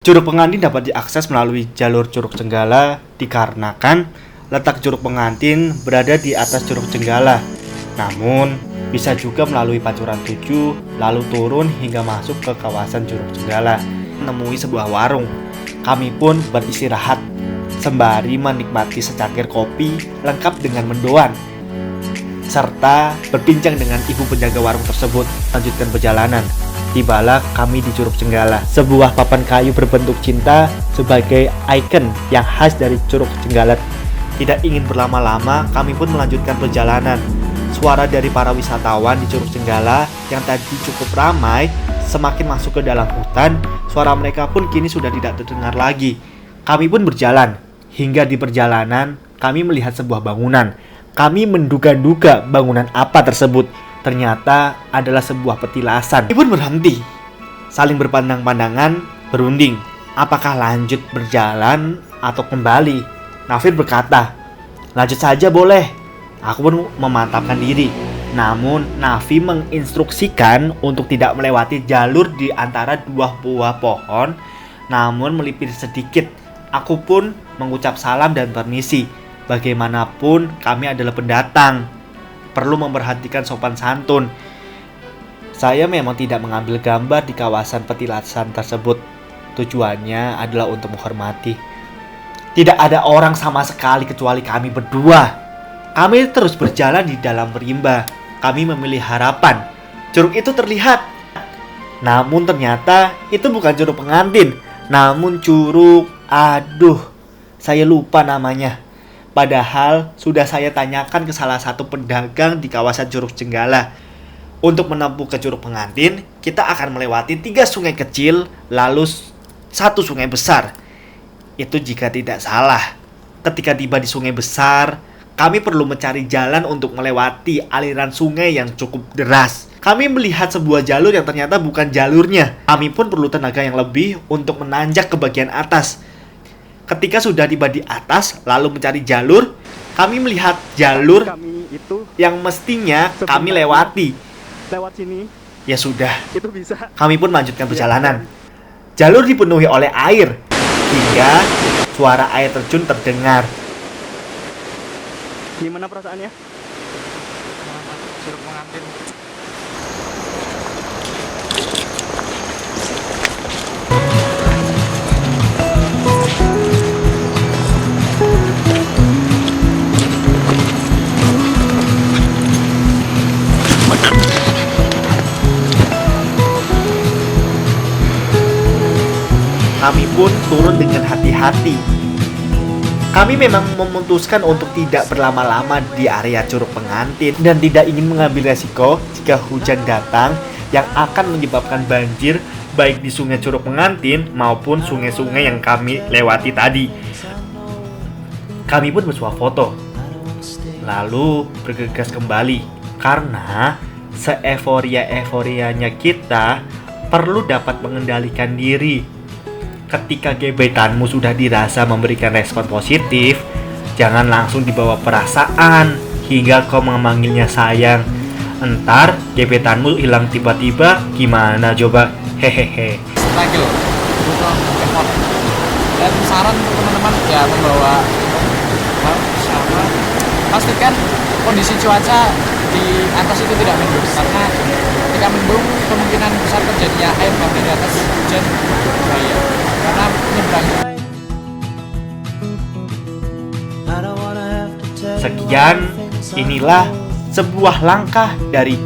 Curug Pengantin dapat diakses melalui jalur Curug Cenggala dikarenakan letak Curug Pengantin berada di atas Curug Cenggala. Namun, bisa juga melalui Pancuran 7 lalu turun hingga masuk ke kawasan Curug Cenggala. Menemui sebuah warung, kami pun beristirahat sembari menikmati secangkir kopi lengkap dengan mendoan serta berbincang dengan ibu penjaga warung tersebut. Lanjutkan perjalanan. Tibalah kami di Curug Cenggala, sebuah papan kayu berbentuk cinta sebagai ikon yang khas dari Curug Cenggala. Tidak ingin berlama-lama, kami pun melanjutkan perjalanan. Suara dari para wisatawan di Curug Cenggala yang tadi cukup ramai, semakin masuk ke dalam hutan, suara mereka pun kini sudah tidak terdengar lagi. Kami pun berjalan, hingga di perjalanan kami melihat sebuah bangunan. Kami menduga-duga bangunan apa tersebut. Ternyata adalah sebuah petilasan. Kami pun berhenti, saling berpandang-pandangan, berunding. Apakah lanjut berjalan atau kembali? Nafir berkata, lanjut saja boleh. Aku pun memantapkan diri. Namun Nafi menginstruksikan untuk tidak melewati jalur di antara dua buah pohon, namun melipir sedikit. Aku pun mengucap salam dan permisi. Bagaimanapun kami adalah pendatang, perlu memperhatikan sopan santun. Saya memang tidak mengambil gambar di kawasan petilasan tersebut. Tujuannya adalah untuk menghormati. Tidak ada orang sama sekali kecuali kami berdua. Kami terus berjalan di dalam rimba. Kami memilih harapan. Curug itu terlihat. Namun ternyata itu bukan Curug Pengantin, namun curug... saya lupa namanya. Padahal sudah saya tanyakan ke salah satu pedagang di kawasan Curug Cenggala. Untuk menempuh ke Curug Pengantin, kita akan melewati 3 sungai kecil, lalu 1 sungai besar. Itu jika tidak salah. Ketika tiba di sungai besar, kami perlu mencari jalan untuk melewati aliran sungai yang cukup deras. Kami melihat sebuah jalur yang ternyata bukan jalurnya. Kami pun perlu tenaga yang lebih untuk menanjak ke bagian atas. Ketika sudah tiba di atas, lalu mencari jalur, kami melihat jalur yang mestinya kami lewati. Lewat sini. Ya sudah, Itu bisa. kami pun melanjutkan perjalanan. Jalur dipenuhi oleh air, hingga suara air terjun terdengar. Gimana perasaannya? Curug Pengantin. Kami pun turun dengan hati-hati. Kami memang memutuskan untuk tidak berlama-lama di area Curug Pengantin dan tidak ingin mengambil resiko jika hujan datang yang akan menyebabkan banjir baik di sungai Curug Pengantin maupun sungai-sungai yang kami lewati tadi. Kami pun bersuah foto, lalu bergegas kembali karena seeuforia-euforianya kita perlu dapat mengendalikan diri. Ketika gebetanmu sudah dirasa memberikan respon positif, jangan langsung dibawa perasaan hingga kau memanggilnya sayang. Entar gebetanmu hilang tiba-tiba, gimana coba? Hehehe. Struggle butuh effort. Dan saran untuk teman-teman ya membawa sama, pastikan kondisi cuaca di atas itu tidak mendung, karena ketika mendung kemungkinan besar terjadinya air banjir di atas hujan berbahaya karena menyeberangi. Sekian, inilah sebuah langkah dari